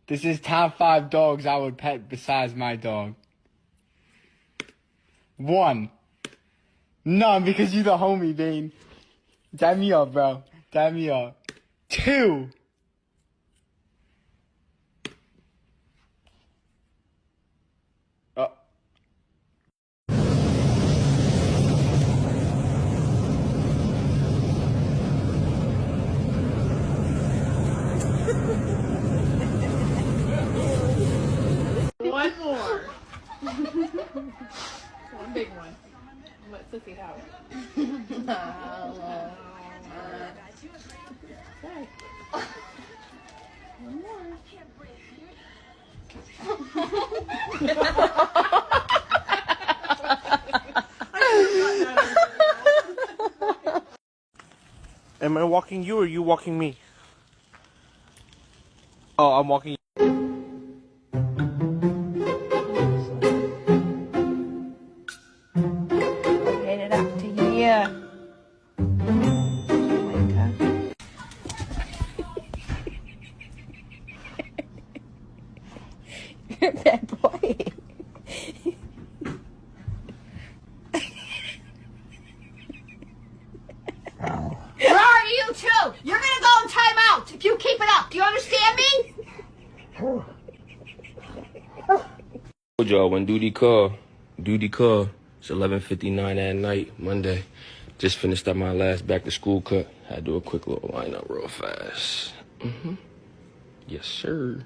This is top 5 dogs I would pet besides my dog. 1. None, because you the homie, Bane. Dab me up, bro. Dab me up. 2. One more. One big one. Let Sissy have it. Sorry. One more. Am I walking you or you walking me? Oh, I'm walking you. Headed up to here. You're a bad boy. Where are you two? You're gonna go in timeout if you keep it up. Do you understand me? Told y'all when duty call. It's 11:59 at night, Monday. Just finished up my last back to school cut. Had to do a quick little lineup real fast. Yes, sir.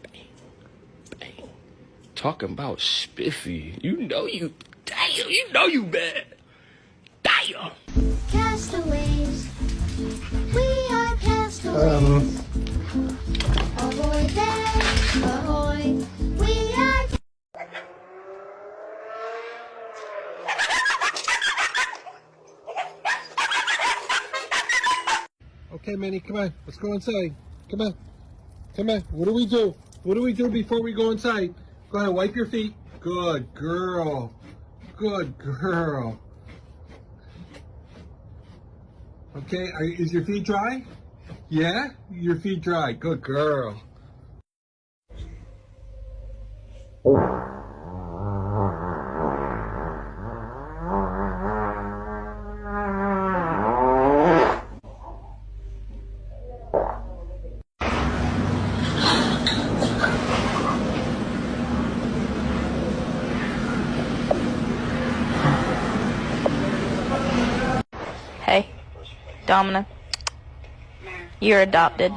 Bang, bang. Talking about spiffy. You know you bad. Damn. Castaways, we are castaways. Ahoy there, ahoy, we are. Okay, Manny, come on. Let's go inside. Come on. Come on. What do we do? What do we do before we go inside? Go ahead, wipe your feet. Good girl. Good girl. Okay, is your feet dry? Yeah? Your feet dry. Good girl. Hey, Domina. You're adopted.